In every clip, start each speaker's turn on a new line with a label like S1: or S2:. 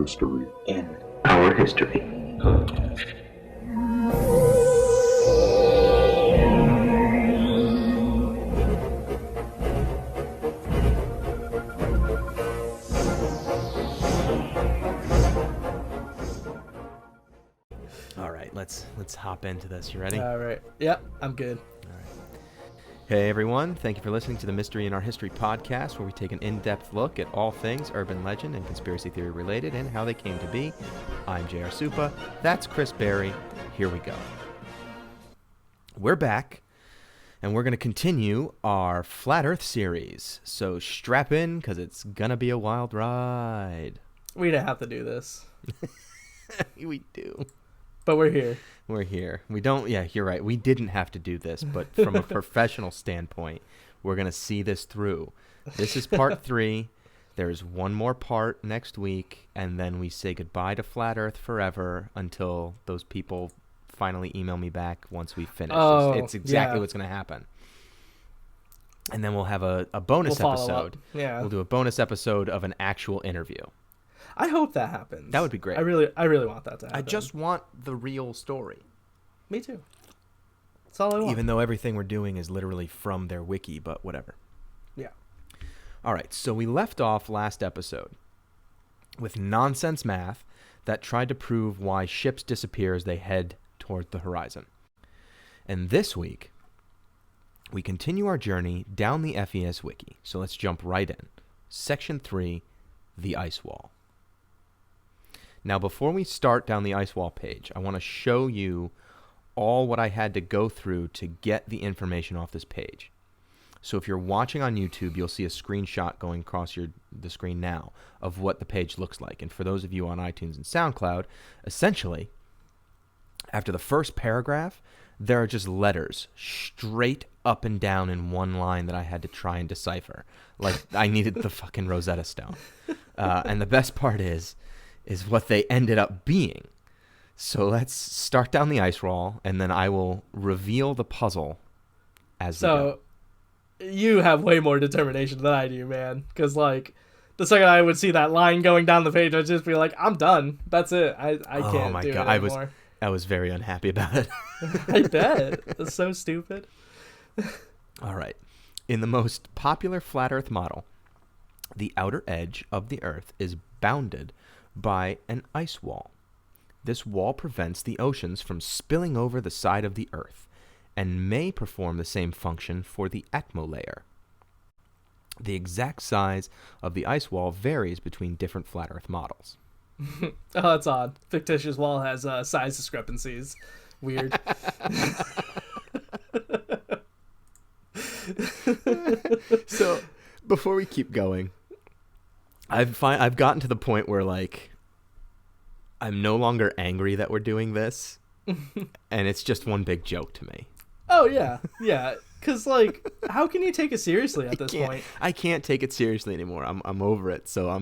S1: mystery
S2: in our history podcast.
S3: All right, let's hop into this. You ready?
S4: All right. Yep, I'm good.
S3: All right. Hey everyone, thank you for listening to the Mystery in Our History podcast, where we take an in-depth look at all things urban legend and conspiracy theory related and how they came to be. I'm J.R. Supa. That's Chris Berry. Here we go. We're back, and we're going to continue our Flat Earth series. So strap in, because it's going to be a wild ride.
S4: We didn't have to do this,
S3: We do.
S4: but we're here.
S3: We're here. We don't, yeah, you're right. We didn't have to do this, but from a professional standpoint, we're going to see this through. This is part 3. There's one more part next week, and then we say goodbye to Flat Earth forever until those people finally email me back once we finish.
S4: Oh,
S3: it's exactly
S4: yeah.
S3: what's going to happen. And then we'll have a bonus
S4: We'll follow
S3: episode.
S4: up. Yeah.
S3: We'll do a bonus episode of an actual interview.
S4: I hope that happens.
S3: That would be great.
S4: I really want that to happen.
S3: I just want the real story.
S4: Me too. That's all I want.
S3: Even though everything we're doing is literally from their wiki, but whatever.
S4: Yeah.
S3: All right, so we left off last episode with nonsense math that tried to prove why ships disappear as they head toward the horizon. And this week, we continue our journey down the FES wiki. So let's jump right in. Section 3, the ice wall. Now, before we start down the ice wall page, I want to show you all what I had to go through to get the information off this page. So if you're watching on YouTube, you'll see a screenshot going across the screen now of what the page looks like. And for those of you on iTunes and SoundCloud, essentially, after the first paragraph, there are just letters straight up and down in one line that I had to try and decipher. Like I needed the fucking Rosetta Stone. And the best part is what they ended up being. So let's start down the ice wall, and then I will reveal the puzzle as we go.
S4: So you have way more determination than I do, man. Because like the second I would see that line going down the page, I'd just be like, I'm done. That's it. I can't do it anymore.
S3: I was very unhappy about it.
S4: I bet. It's so stupid.
S3: All right. In the most popular flat Earth model, the outer edge of the Earth is bounded by an ice wall. This wall prevents the oceans from spilling over the side of the Earth and may perform the same function for the atmolayer. The exact size of the ice wall varies between different flat Earth models.
S4: Oh, that's odd. Fictitious wall has size discrepancies. Weird.
S3: So, before we keep going, I've gotten to the point where like I'm no longer angry that we're doing this, and it's just one big joke to me.
S4: Oh yeah, yeah. Because like, how can you take it seriously at this point?
S3: I can't take it seriously anymore. I'm over it. So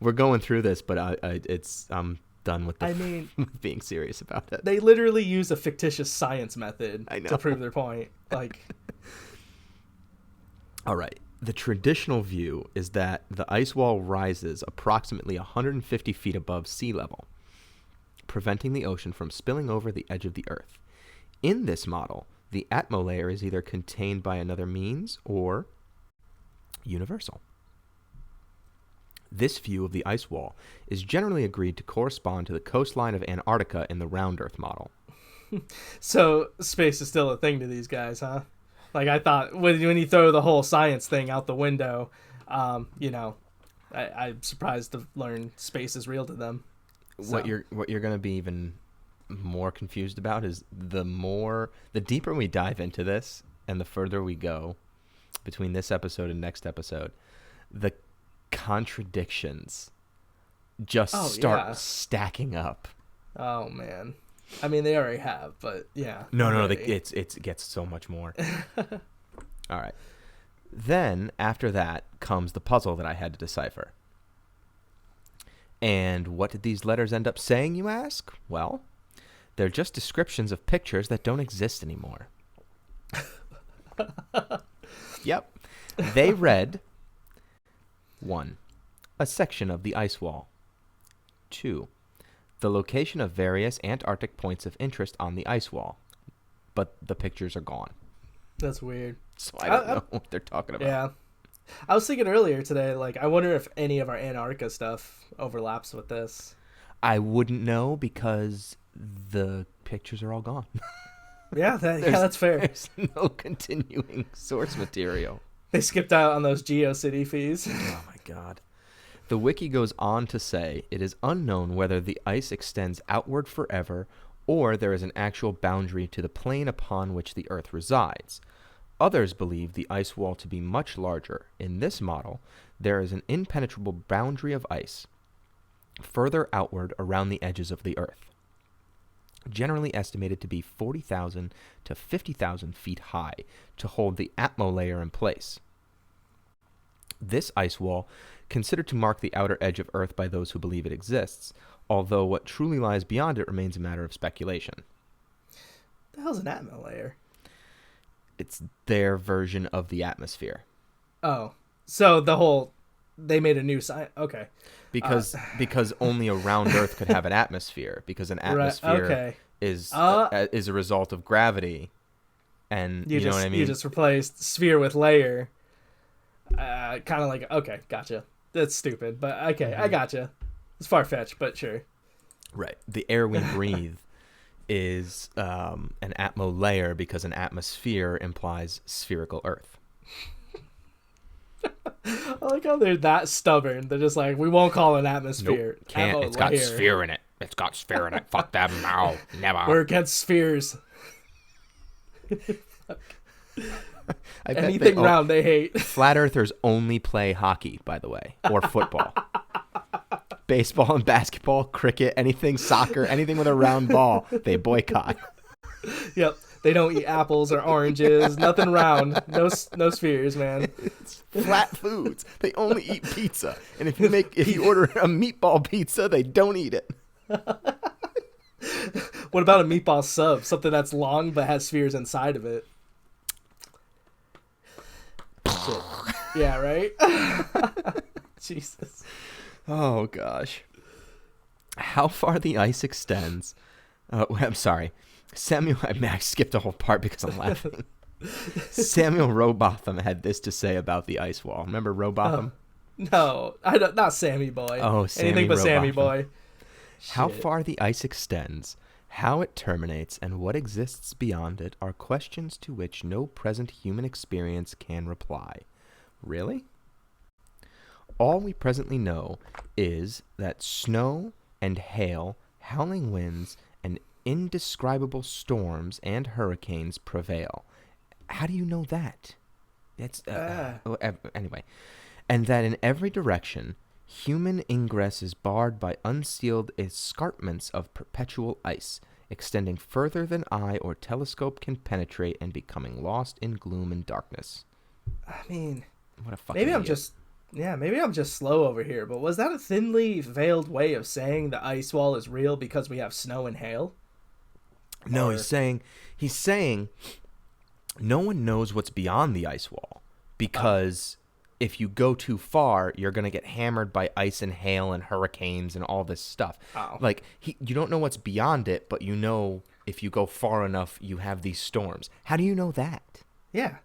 S3: we're going through this, but I'm done with with being serious about it.
S4: They literally use a fictitious science method
S3: to
S4: prove their point. Like,
S3: all right. The traditional view is that the ice wall rises approximately 150 feet above sea level, preventing the ocean from spilling over the edge of the Earth. In this model, the atmolayer is either contained by another means or universal. This view of the ice wall is generally agreed to correspond to the coastline of Antarctica in the round Earth model.
S4: So space is still a thing to these guys, huh? Like I thought when you throw the whole science thing out the window, I'm surprised to learn space is real to them. So.
S3: What you're going to be even more confused about is the deeper we dive into this and the further we go between this episode and next episode, the contradictions just start stacking up.
S4: Oh man. I mean, they already have, but yeah.
S3: No, it gets so much more. All right. Then, after that, comes the puzzle that I had to decipher. And what did these letters end up saying, you ask? Well, they're just descriptions of pictures that don't exist anymore. Yep. They read, 1. A section of the ice wall. 2. The location of various Antarctic points of interest on the ice wall. But the pictures are gone.
S4: That's weird.
S3: So I don't know what they're talking about.
S4: Yeah. I was thinking earlier today, like, I wonder if any of our Antarctica stuff overlaps with this.
S3: I wouldn't know because the pictures are all gone.
S4: Yeah, that's fair.
S3: There's no continuing source material.
S4: They skipped out on those GeoCity fees.
S3: Oh my god. The wiki goes on to say it is unknown whether the ice extends outward forever or there is an actual boundary to the plane upon which the Earth resides. Others believe the ice wall to be much larger. In this model, there is an impenetrable boundary of ice further outward around the edges of the Earth, generally estimated to be 40,000 to 50,000 feet high, to hold the atmo layer in place. This ice wall, considered to mark the outer edge of Earth by those who believe it exists, although what truly lies beyond it remains a matter of speculation.
S4: The hell's an atmo layer?
S3: It's their version of the atmosphere.
S4: Oh, so they made a new sign. Okay.
S3: Because only a round Earth could have an atmosphere, because an atmosphere is a result of gravity, and you know what I mean.
S4: You just replaced sphere with layer. Kind of like, okay, gotcha. That's stupid, but okay, I gotcha. It's far fetched, but sure.
S3: Right. The air we breathe is an atmo layer because an atmosphere implies spherical Earth.
S4: I like how they're that stubborn. They're just like, we won't call it an atmosphere.
S3: Nope, can't. It's got sphere in it. It's got sphere in it. Fuck them. No, never.
S4: We're against spheres. Anything round they hate.
S3: Flat earthers only play hockey, by the way, or football. Baseball and basketball, cricket, anything, soccer, anything with a round ball, they boycott.
S4: Yep. They don't eat apples or oranges. Nothing round. No spheres, man.
S3: It's flat foods. They only eat pizza. And if you order a meatball pizza, they don't eat it.
S4: What about a meatball sub? Something that's long but has spheres inside of it. Shit. Yeah, right? Jesus.
S3: Oh, gosh. How far the ice extends... I'm sorry. I skipped a whole part because I'm laughing. Samuel Rowbotham had this to say about the ice wall. Remember Rowbotham?
S4: No, not Sammy Boy.
S3: Oh, Sammy
S4: anything but
S3: Rowbotham.
S4: Sammy Boy.
S3: How
S4: Shit.
S3: far the ice extends, how it terminates, and what exists beyond it are questions to which no present human experience can reply. Really? All we presently know is that snow and hail, howling winds, and indescribable storms and hurricanes prevail. How do you know that? That's anyway. And that in every direction, human ingress is barred by unsealed escarpments of perpetual ice, extending further than eye or telescope can penetrate and becoming lost in gloom and darkness.
S4: I mean,
S3: what a fucking
S4: maybe
S3: idiot.
S4: maybe I'm just slow over here, but was that a thinly veiled way of saying the ice wall is real because we have snow and hail?
S3: No, he's saying no one knows what's beyond the ice wall because if you go too far, you're going to get hammered by ice and hail and hurricanes and all this stuff.
S4: Oh.
S3: Like you don't know what's beyond it, but you know if you go far enough, you have these storms. How do you know that?
S4: Yeah.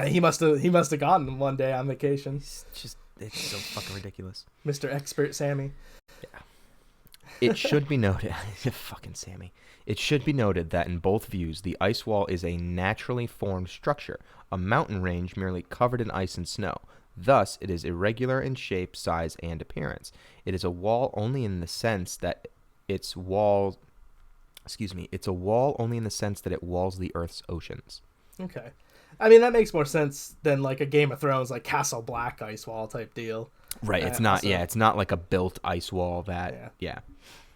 S4: He must have gotten them one day on vacation.
S3: It's so fucking ridiculous.
S4: Mr. Expert Sammy.
S3: Yeah. It should be noted, fucking Sammy. It should be noted that in both views, the ice wall is a naturally formed structure, a mountain range merely covered in ice and snow. Thus, it is irregular in shape, size, and appearance. It is a wall only in the sense that it's a wall only in the sense that it walls the Earth's oceans.
S4: Okay. I mean, that makes more sense than like a Game of Thrones, like Castle Black ice wall type deal.
S3: Right. It's not. Also, it's not like a built ice wall. Yeah.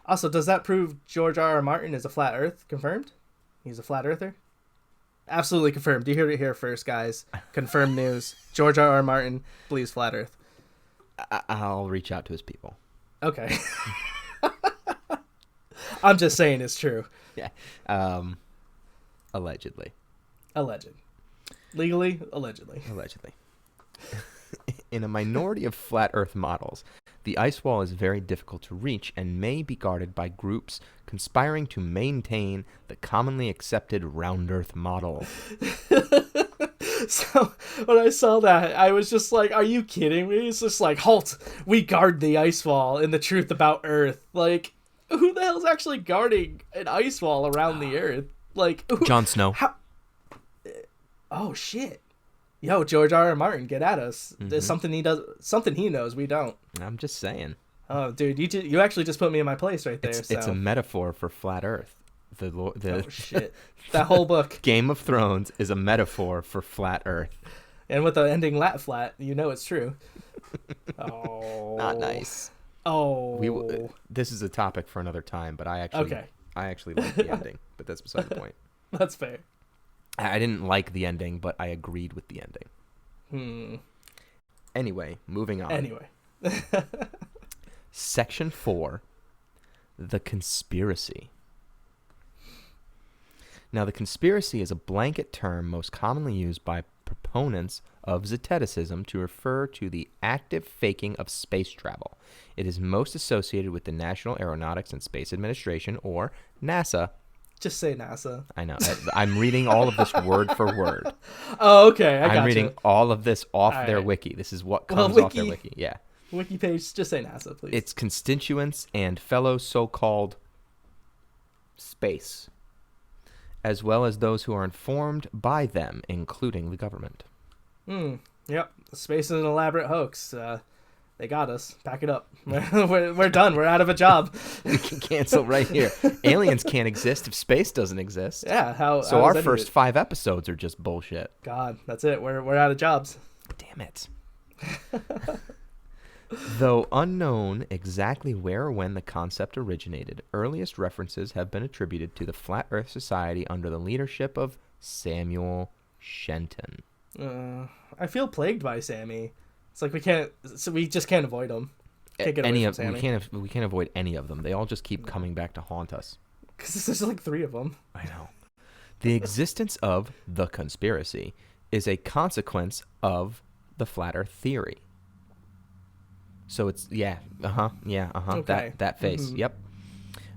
S4: Also, does that prove George R.R. Martin is a flat Earth? Confirmed? He's a flat earther? Absolutely confirmed. You heard it here first, guys. Confirmed news. George R.R. Martin believes flat Earth.
S3: I'll reach out to his people.
S4: Okay. I'm just saying it's true.
S3: Yeah. Allegedly.
S4: Alleged. Legally, allegedly.
S3: Allegedly. In a minority of flat Earth models, The ice wall is very difficult to reach and may be guarded by groups conspiring to maintain the commonly accepted round Earth model.
S4: So when I saw that, I was just like, are you kidding me? It's just like, halt, we guard the ice wall and the truth about Earth. Like, who the hell's actually guarding an ice wall around the Earth? Like,
S3: Jon Snow.
S4: Oh, shit. Yo, George R. R. Martin, get at us. There's something he knows we don't.
S3: I'm just saying.
S4: Oh, dude, you actually just put me in my place right there.
S3: It's a metaphor for flat Earth.
S4: Oh, shit. That whole book.
S3: Game of Thrones is a metaphor for flat Earth.
S4: And with the ending lat flat, you know it's true. Oh.
S3: Not nice.
S4: Oh.
S3: This is a topic for another time, but I actually like the ending, but that's beside the point.
S4: That's fair.
S3: I didn't like the ending, but I agreed with the ending. Anyway, moving on.
S4: Anyway.
S3: Section 4, the conspiracy. Now, the conspiracy is a blanket term most commonly used by proponents of Zeticism to refer to the active faking of space travel. It is most associated with the National Aeronautics and Space Administration, or NASA.
S4: Just say NASA.
S3: I know. I'm reading all of this word for word.
S4: Oh, okay.
S3: I'm reading all of this off their
S4: right.
S3: wiki. This is what comes off their wiki. Yeah.
S4: Wiki page, just say NASA, please.
S3: Its constituents and fellow so-called space, as well as those who are informed by them, including the government.
S4: Yep. Space is an elaborate hoax. They got us. Pack it up. We're done. We're out of a job.
S3: We can cancel right here. Aliens can't exist if space doesn't exist.
S4: Yeah.
S3: So our first 5 episodes are just bullshit.
S4: God, that's it. We're out of jobs.
S3: Damn it. Though unknown exactly where or when the concept originated, earliest references have been attributed to the Flat Earth Society under the leadership of Samuel Shenton.
S4: I feel plagued by Sammy. It's like we just can't avoid him. Can't get away from Sammy.
S3: We can't avoid any of them. They all just keep coming back to haunt us.
S4: Because there's like 3 of them.
S3: I know. The existence of the conspiracy is a consequence of the Flat Earth theory. So it's,
S4: Okay.
S3: that face, Yep.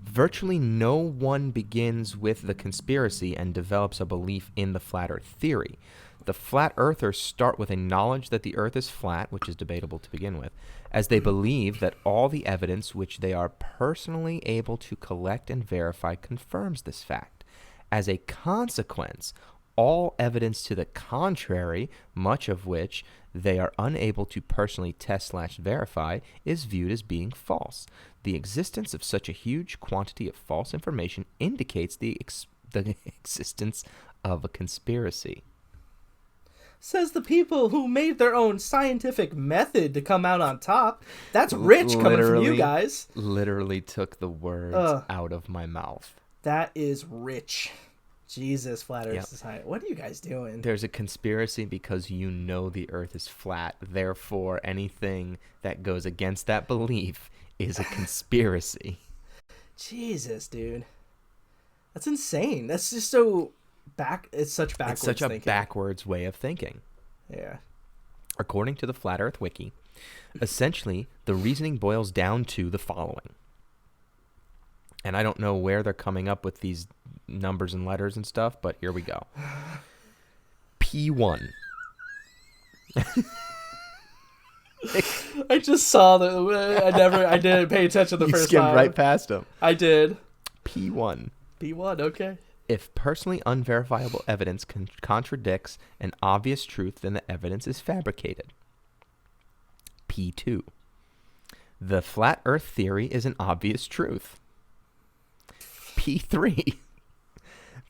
S3: Virtually no one begins with the conspiracy and develops a belief in the Flat Earth theory. The Flat Earthers start with a knowledge that the Earth is flat, which is debatable to begin with, as they believe that all the evidence which they are personally able to collect and verify confirms this fact. As a consequence, all evidence to the contrary, much of which they are unable to personally test/verify, is viewed as being false. The existence of such a huge quantity of false information indicates the existence of a conspiracy.
S4: Says the people who made their own scientific method to come out on top. That's rich coming from you guys.
S3: Literally took the words out of my mouth.
S4: That is rich. Jesus, Flat Earth Society. What are you guys doing?
S3: There's a conspiracy because you know the Earth is flat. Therefore, anything that goes against that belief is a conspiracy.
S4: Jesus, dude. That's insane. That's just so it's such backwards
S3: thinking. It's such a
S4: thinking.
S3: backwards way of thinking.
S4: Yeah.
S3: According to the Flat Earth Wiki, essentially, the reasoning boils down to the following. And I don't know where they're coming up with these numbers and letters and stuff, but here we go. P1.
S4: I just saw that. I didn't pay attention the first time.
S3: You skimmed right past them.
S4: I did.
S3: P1.
S4: P1, okay.
S3: If personally unverifiable evidence contradicts an obvious truth, then the evidence is fabricated. P2. The flat earth theory is an obvious truth. P3.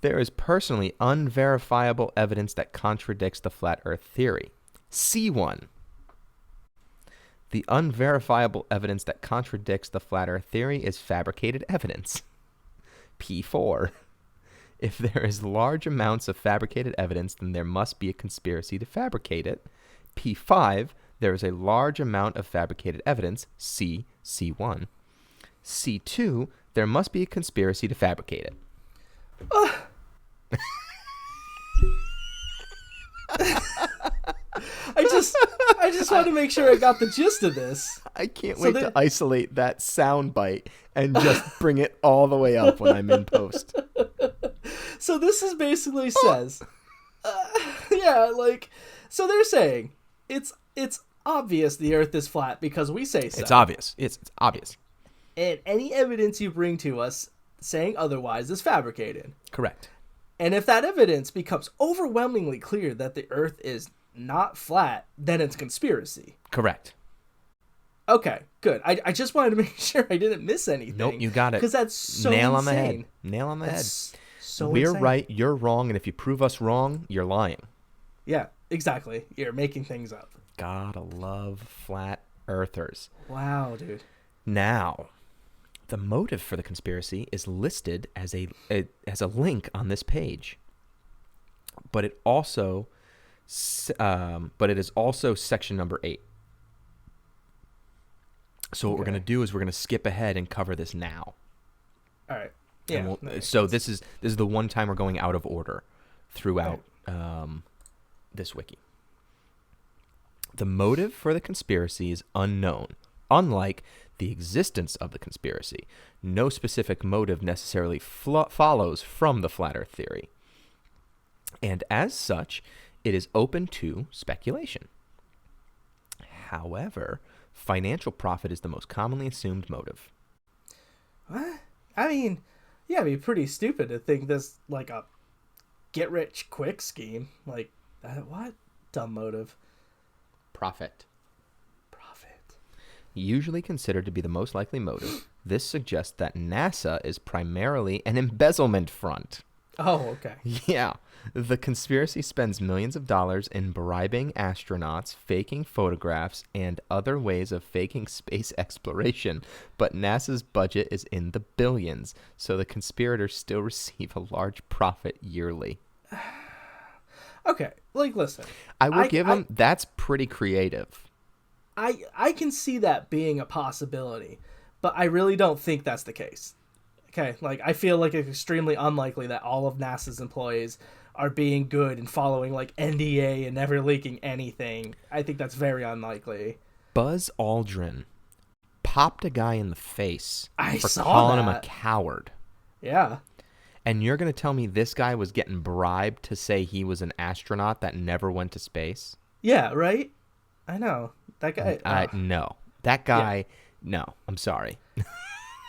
S3: There is personally unverifiable evidence that contradicts the flat earth theory. C1. The unverifiable evidence that contradicts the flat earth theory is fabricated evidence. P4. If there is large amounts of fabricated evidence, then there must be a conspiracy to fabricate it. P5. There is a large amount of fabricated evidence. C1. C2. There must be a conspiracy to fabricate it.
S4: I just wanted to make sure I got the gist of this.
S3: I can't wait to isolate that sound bite and just bring it all the way up when I'm in post.
S4: So this is basically says, so they're saying it's obvious the Earth is flat because we say so.
S3: It's obvious. It's obvious.
S4: And any evidence you bring to us saying otherwise is fabricated.
S3: Correct.
S4: And if that evidence becomes overwhelmingly clear that the Earth is not flat, then it's conspiracy.
S3: Correct.
S4: Okay, good. I just wanted to make sure I didn't miss anything.
S3: Nope, you got it.
S4: Because that's so
S3: Nail on the
S4: insane.
S3: head. Nail on the head.
S4: So
S3: We're
S4: insane.
S3: right, you're wrong, and if you prove us wrong, you're lying.
S4: Yeah, exactly. You're making things up.
S3: Gotta love flat earthers.
S4: Wow, dude.
S3: Now, the motive for the conspiracy is listed as a link on this page, but it is also section number 8. So what we're gonna do is we're gonna skip ahead and cover this now.
S4: All right. Yeah.
S3: So this is the one time we're going out of order throughout this wiki. The motive for the conspiracy is unknown. Unlike the existence of the conspiracy, no specific motive necessarily follows from the flat earth theory. And as such, it is open to speculation. However, financial profit is the most commonly assumed motive.
S4: What? I mean, yeah, it'd be pretty stupid to think this like a get-rich-quick scheme. Like, what? Dumb motive.
S3: Profit. Usually considered to be the most likely motive, this suggests that NASA is primarily an embezzlement front.
S4: Oh, okay.
S3: Yeah. The conspiracy spends millions of dollars in bribing astronauts, faking photographs, and other ways of faking space exploration, but NASA's budget is in the billions, so the conspirators still receive a large profit yearly.
S4: Okay, like, listen.
S3: I will give them, that's pretty creative.
S4: I can see that being a possibility, but I really don't think that's the case. Okay, like, I feel like it's extrememly unlikely that all of NASA's employees are being good and following, like, NDA and never leaking anything. I think that's very unlikely.
S3: Buzz Aldrin popped a guy in the face for calling him a coward.
S4: Yeah.
S3: And you're going to tell me this guy was getting bribed to say he was an astronaut that never went to space?
S4: Yeah, right? I know. That guy...
S3: No. That guy... Yeah. No. I'm sorry.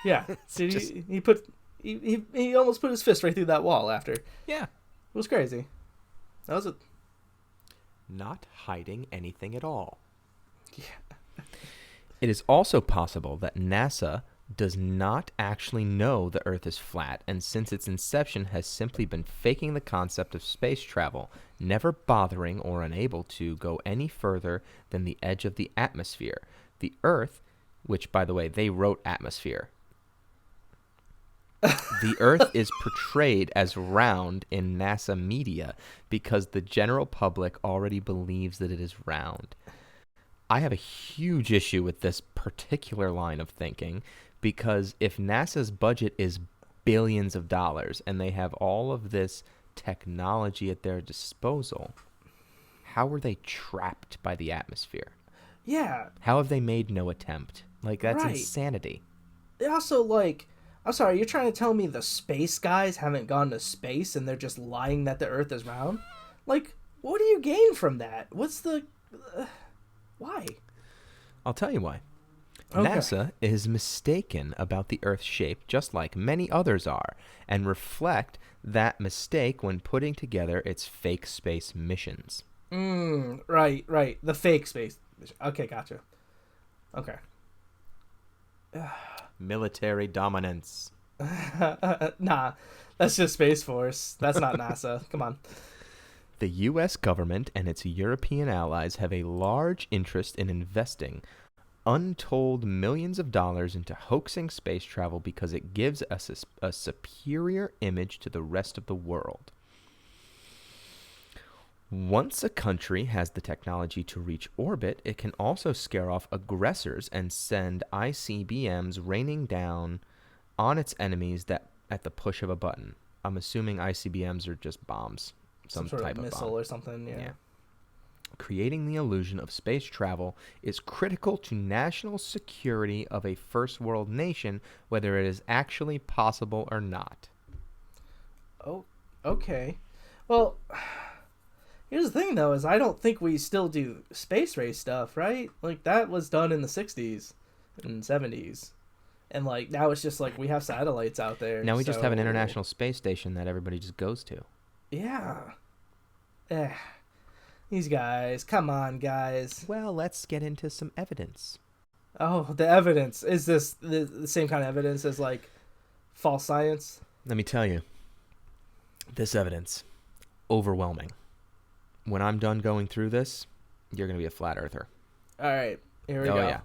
S4: Yeah. He almost put his fist right through that wall after.
S3: Yeah.
S4: It was crazy. That was a...
S3: Not hiding anything at all.
S4: Yeah.
S3: It is also possible that NASA does not actually know the Earth is flat, and since its inception has simply been faking the concept of space travel, never bothering or unable to go any further than the edge of the atmosphere. The Earth, which, by the way, they wrote atmosphere. The Earth is portrayed as round in NASA media because the general public already believes that it is round. I have a huge issue with this particular line of thinking because if NASA's budget is billions of dollars and they have all of this technology at their disposal, how were they trapped by the atmosphere?
S4: Yeah.
S3: How have they made no attempt? Like, that's
S4: right.
S3: insanity.
S4: They also, like... I'm sorry, you're trying to tell me the space guys haven't gone to space and they're just lying that the Earth is round? Like, what do you gain from that? What's the... why?
S3: I'll tell you why.
S4: Okay.
S3: NASA is mistaken about the Earth's shape, just like many others are, and reflect that mistake when putting together its fake space missions.
S4: Right. The fake space mission. Okay, gotcha. Okay.
S3: Military dominance.
S4: Nah, that's just Space Force. That's not NASA. Come on.
S3: The U.S. government and its European allies have a large interest in investing untold millions of dollars into hoaxing space travel because it gives us a superior image to the rest of the world. Once a country has the technology to reach orbit, it can also scare off aggressors and send ICBMs raining down on its enemies at the push of a button. I'm assuming ICBMs are just bombs. Some
S4: sort
S3: type
S4: of missile
S3: bomb.
S4: or something, yeah.
S3: Creating the illusion of space travel is critical to national security of a first world nation, whether it is actually possible or not.
S4: Oh, okay. Well, here's the thing, though, is I don't think we still do space race stuff, right? Like, that was done in the 60s and 70s. And, like, now it's just, like, we have satellites out there.
S3: Now we just have an international space station that everybody just goes to.
S4: Yeah. These guys. Come on, guys.
S3: Well, let's get into some evidence.
S4: Oh, the evidence. Is this the same kind of evidence as, like, false science?
S3: Let me tell you. This evidence. Overwhelming. When I'm done going through this, you're going to be a flat earther.
S4: All right. Here we go.
S3: Oh, yeah.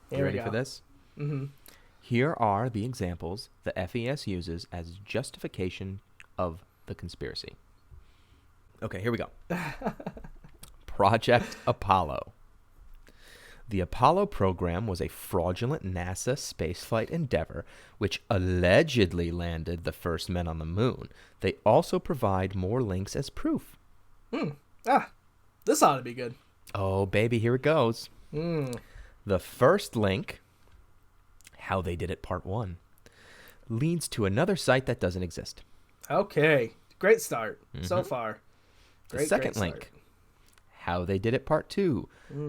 S3: You ready for this?
S4: Mm-hmm.
S3: Here are the examples the FES uses as justification of the conspiracy. Okay, here we go. Project Apollo. The Apollo program was a fraudulent NASA spaceflight endeavor which allegedly landed the first men on the moon. They also provide more links as proof.
S4: This ought to be good.
S3: Oh, baby, here it goes. The first link, How They Did It Part 1, leads to another site that doesn't exist.
S4: Okay. Great start so far.
S3: The second link, How They Did It Part 2,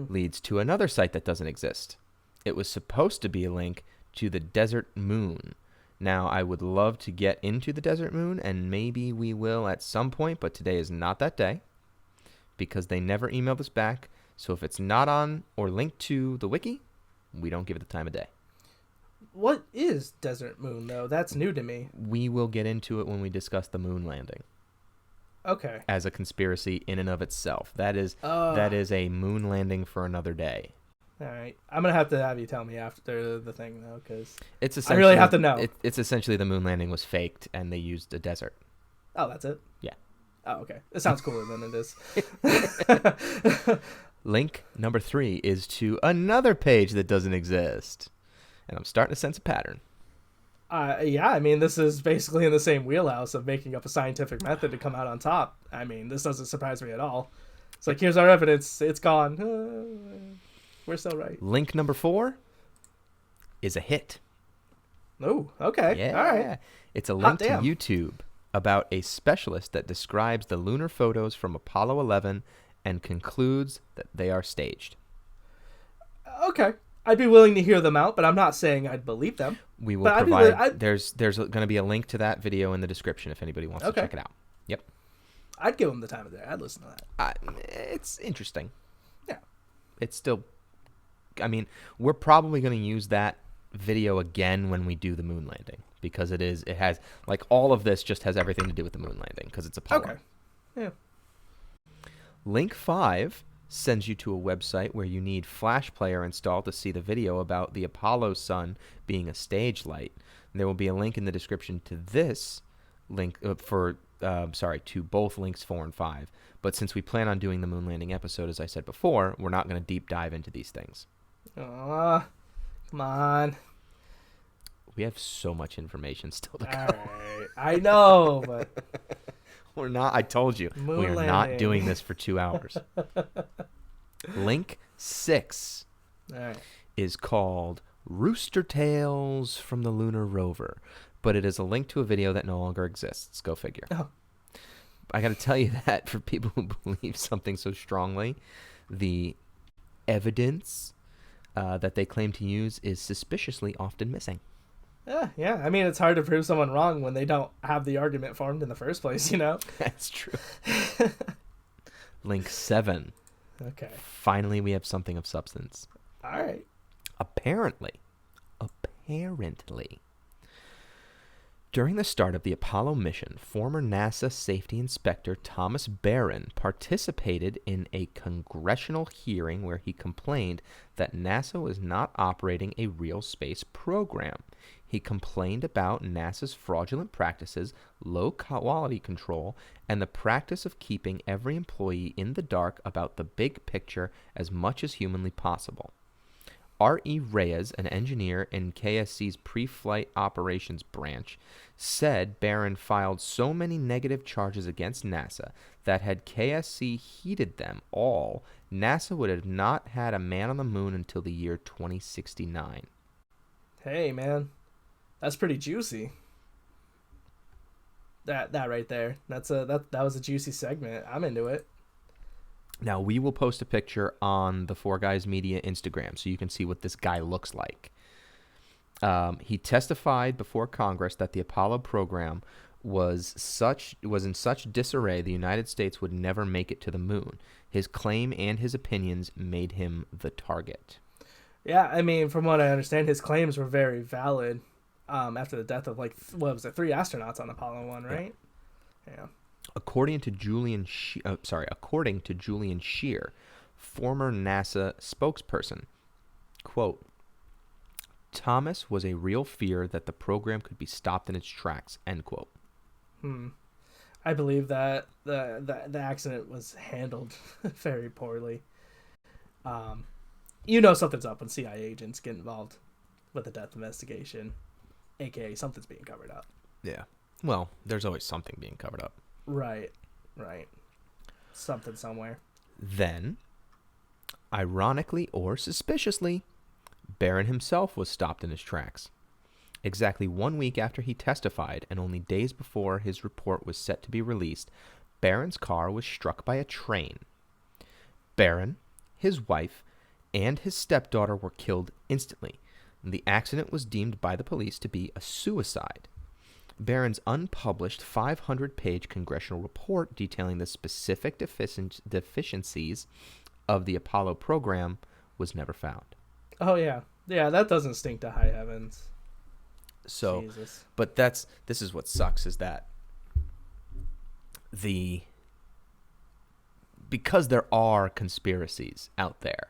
S3: leads to another site that doesn't exist. It was supposed to be a link to the desert moon. Now, I would love to get into the desert moon, and maybe we will at some point, but today is not that day because they never emailed us back. So if it's not on or linked to the wiki, we don't give it the time of day.
S4: What is desert moon, though? That's new to me.
S3: We will get into it when we discuss the moon landing.
S4: Okay.
S3: As a conspiracy in and of itself. That is a moon landing for another day.
S4: All right. I'm going to have you tell me after the thing, though, because
S3: I
S4: really have to know.
S3: It's essentially the moon landing was faked and they used a desert.
S4: Oh, that's it?
S3: Yeah.
S4: Oh, okay. It sounds cooler than it is.
S3: Link number 3 is to another page that doesn't exist. And I'm starting to sense a pattern.
S4: Yeah, I mean, this is basically in the same wheelhouse of making up a scientific method to come out on top. I mean, this doesn't surprise me at all. It's like, here's our evidence. It's gone. We're so right.
S3: Link number 4 is a hit.
S4: Oh, okay.
S3: Yeah.
S4: All right.
S3: It's a link to YouTube about a specialist that describes the lunar photos from Apollo 11 and concludes that they are staged.
S4: Okay. I'd be willing to hear them out, but I'm not saying I'd believe them.
S3: We will provide. There's going to be a link to that video in the description if anybody wants to check it out. Yep.
S4: I'd give them the time of day. I'd listen to that.
S3: It's interesting.
S4: Yeah.
S3: It's still. I mean, we're probably going to use that video again when we do the moon landing because it has like all of this just has everything to do with the moon landing because it's Apollo.
S4: Okay. Yeah.
S3: Link 5 sends you to a website where you need Flash Player installed to see the video about the Apollo sun being a stage light. And there will be a link in the description to this link to both links 4 and 5. But since we plan on doing the moon landing episode, as I said before, we're not going to deep dive into these things.
S4: Come on.
S3: We have so much information still to go.
S4: All right. I know, but
S3: we're not. I told you, we're not doing this for 2 hours. Link 6 is called Rooster Tales from the Lunar Rover, but it is a link to a video that no longer exists. Go figure.
S4: Oh.
S3: I got to tell you that for people who believe something so strongly, the evidence that they claim to use is suspiciously often missing.
S4: Yeah. I mean, it's hard to prove someone wrong when they don't have the argument formed in the first place, you know?
S3: That's true. Link 7.
S4: Okay.
S3: Finally, we have something of substance.
S4: All right.
S3: Apparently, during the start of the Apollo mission, former NASA safety inspector Thomas Barron participated in a congressional hearing where he complained that NASA was not operating a real space program. He complained about NASA's fraudulent practices, low quality control, and the practice of keeping every employee in the dark about the big picture as much as humanly possible. R.E. Reyes, an engineer in KSC's pre-flight operations branch, said Barron filed so many negative charges against NASA that had KSC heeded them all, NASA would have not had a man on the moon until the year 2069.
S4: Hey, man. That's pretty juicy. That right there. That was a juicy segment. I'm into it.
S3: Now, we will post a picture on the Four Guys Media Instagram so you can see what this guy looks like. He testified before Congress that the Apollo program was in such disarray the United States would never make it to the moon. His claim and his opinions made him the target.
S4: Yeah, I mean, from what I understand, his claims were very valid after the death of, like, what was it, 3 astronauts on Apollo 1, right? Yeah. According
S3: to Julian Scheer, former NASA spokesperson, quote, Thomas was a real fear that the program could be stopped in its tracks, end quote.
S4: I believe that the accident was handled very poorly. Something's up when CIA agents get involved with a death investigation, aka something's being covered up.
S3: Yeah. Well, there's always something being covered up.
S4: Right. Something somewhere.
S3: Then, ironically or suspiciously, Barron himself was stopped in his tracks. Exactly 1 week after he testified, and only days before his report was set to be released, Barron's car was struck by a train. Barron, his wife, and his stepdaughter were killed instantly. The accident was deemed by the police to be a suicide. Barron's unpublished 500-page congressional report detailing the specific deficiencies of the Apollo program was never found.
S4: Oh, yeah. Yeah, that doesn't stink to high heavens.
S3: So,
S4: Jesus.
S3: But this is what sucks, is that because there are conspiracies out there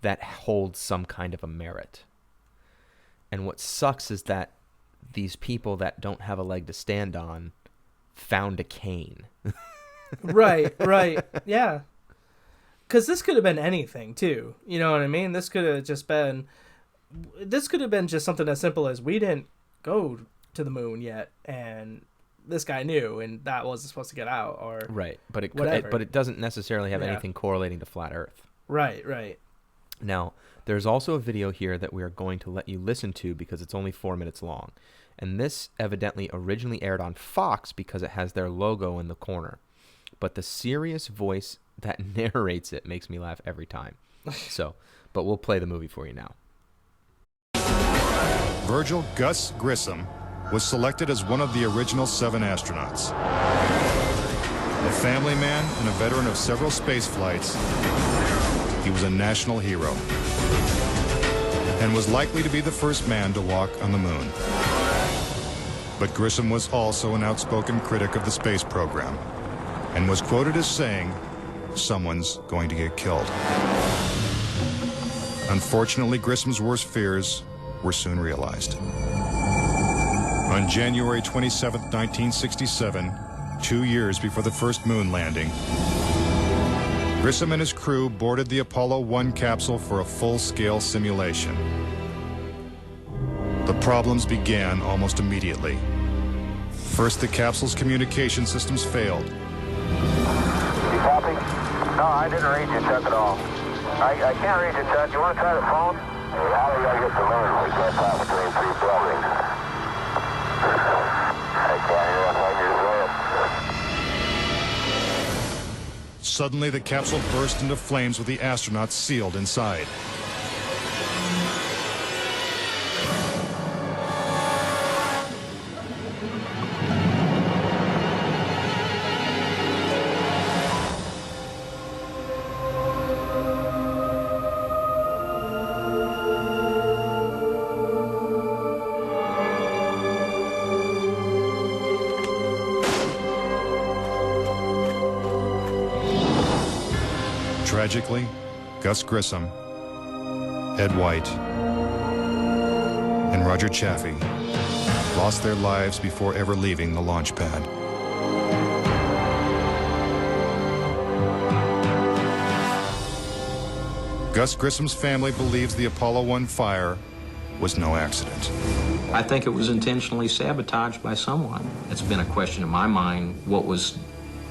S3: that hold some kind of a merit. And what sucks is that these people that don't have a leg to stand on found a cane.
S4: Right. Yeah. Because this could have been anything, too. You know what I mean? This could have been just something as simple as we didn't go to the moon yet, and this guy knew, and that wasn't supposed to get out, or
S3: right. But it doesn't necessarily have anything correlating to flat Earth.
S4: Right.
S3: Now, there's also a video here that we are going to let you listen to because it's only 4 minutes long. And this evidently originally aired on Fox because it has their logo in the corner. But the serious voice that narrates it makes me laugh every time. But we'll play the movie for you now.
S1: Virgil Gus Grissom was selected as one of the original 7 astronauts. A family man and a veteran of several space flights, he was a national hero and was likely to be the first man to walk on the moon. But Grissom was also an outspoken critic of the space program and was quoted as saying, "Someone's going to get killed." Unfortunately, Grissom's worst fears were soon realized. On January 27, 1967, 2 years before the first moon landing, Grissom and his crew boarded the Apollo 1 capsule for a full-scale simulation. The problems began almost immediately. First, the capsule's communication systems failed.
S5: You copy? No, I didn't read you, Chuck, at all. I can't read you, Chuck. You want to try the phone? How do we gotta get the moon? We can't pass between 3 buildings. I can't hear us like you're saying.
S1: Suddenly, the capsule burst into flames with the astronauts sealed inside. Tragically, Gus Grissom, Ed White, and Roger Chaffee lost their lives before ever leaving the launch pad. Gus Grissom's family believes the Apollo 1 fire was no accident.
S6: I think it was intentionally sabotaged by someone. It's been a question in my mind, what was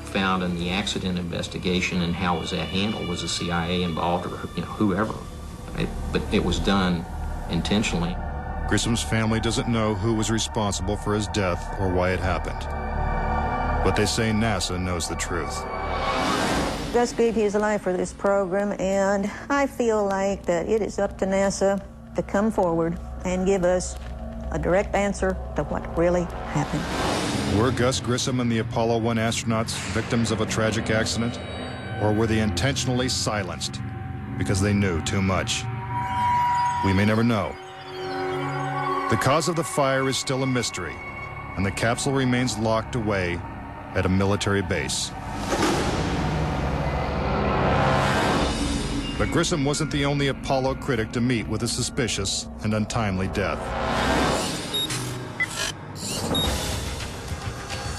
S6: found in the accident investigation and how was that handled? Was the CIA involved or whoever? But it was done intentionally.
S1: Grissom's family doesn't know who was responsible for his death or why it happened. But they say NASA knows the truth.
S7: Gus gave his life for this program, and I feel like that it is up to NASA to come forward and give us a direct answer to what really happened.
S1: Were Gus Grissom and the Apollo 1 astronauts victims of a tragic accident? Or were they intentionally silenced because they knew too much? We may never know. The cause of the fire is still a mystery, and the capsule remains locked away at a military base. But Grissom wasn't the only Apollo critic to meet with a suspicious and untimely death.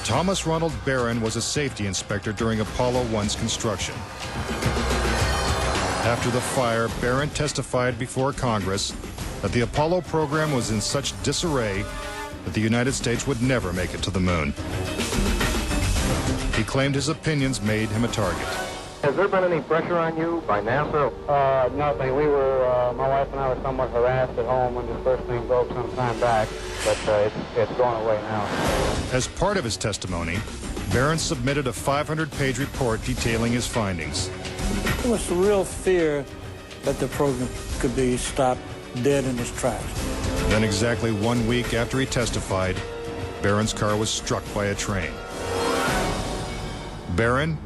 S1: Thomas Ronald Barron was a safety inspector during Apollo 1's construction. After the fire, Barron testified before Congress that the Apollo program was in such disarray that the United States would never make it to the moon. He claimed his opinions made him a target.
S5: Has there been any pressure on you by NASA?
S8: Nothing. We were, my wife and I were somewhat harassed at home when the first thing broke some time back, but it's going away now.
S1: As part of his testimony, Barron submitted a 500-page report detailing his findings.
S9: There was a real fear that the program could be stopped dead in its tracks.
S1: Then exactly 1 week after he testified, Barron's car was struck by a train. Barron,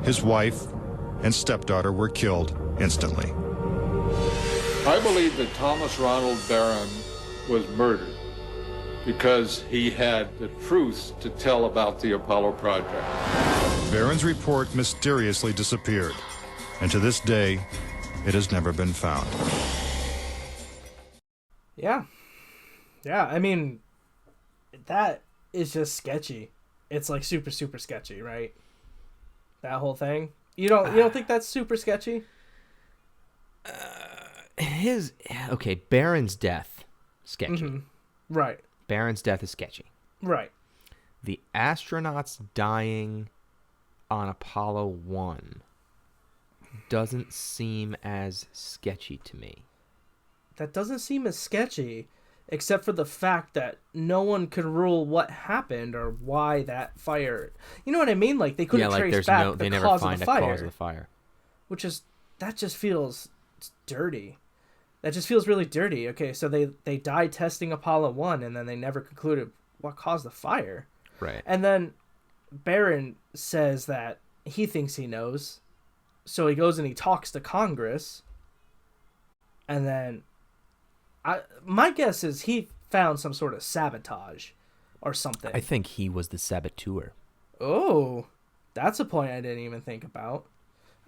S1: his wife, and stepdaughter were killed instantly.
S10: I believe that Thomas Ronald Barron was murdered because he had the truth to tell about the Apollo project.
S1: Barron's report mysteriously disappeared, and to this day, it has never been found.
S4: Yeah. Yeah, I mean, that is just sketchy. It's like super, super sketchy, right? That whole thing. You don't think that's super sketchy?
S3: Barron's death, sketchy.
S4: Mm-hmm. Right.
S3: Barron's death is sketchy.
S4: Right.
S3: The astronauts dying on Apollo 1 doesn't seem as sketchy to me.
S4: That doesn't seem as sketchy, except for the fact that no one could rule what happened or why that fire. You know what I mean? Like they couldn't trace back the cause of the fire. That just feels dirty. That just feels really dirty. Okay, so they died testing Apollo 1, and then they never concluded what caused the fire.
S3: Right.
S4: And then Barron says that he thinks he knows, so he goes and he talks to Congress, and then my guess is he found some sort of sabotage or something.
S3: I think he was the saboteur.
S4: Oh, that's a point I didn't even think about.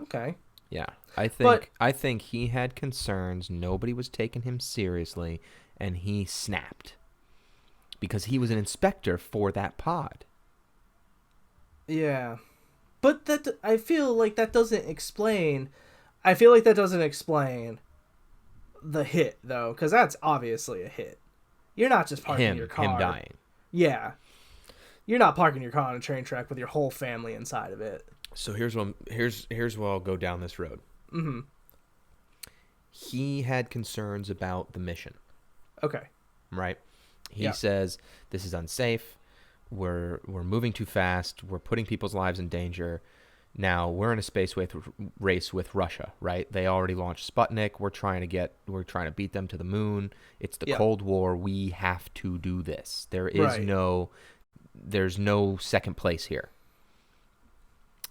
S4: Okay.
S3: Yeah, I think he had concerns. Nobody was taking him seriously, and he snapped because he was an inspector for that pod.
S4: Yeah, but I feel like that doesn't explain. I feel like that doesn't explain the hit though, because that's obviously a hit. You're not just parking your car.
S3: Him dying.
S4: Yeah, you're not parking your car on a train track with your whole family inside of it.
S3: So here's where I'll go down this road.
S4: Mm-hmm.
S3: He had concerns about the mission.
S4: Okay.
S3: Right? He says, this is unsafe. We're moving too fast. We're putting people's lives in danger. Now, we're in a space race with Russia, right? They already launched Sputnik. We're trying to beat them to the moon. It's the Cold War. We have to do this. There's no second place here.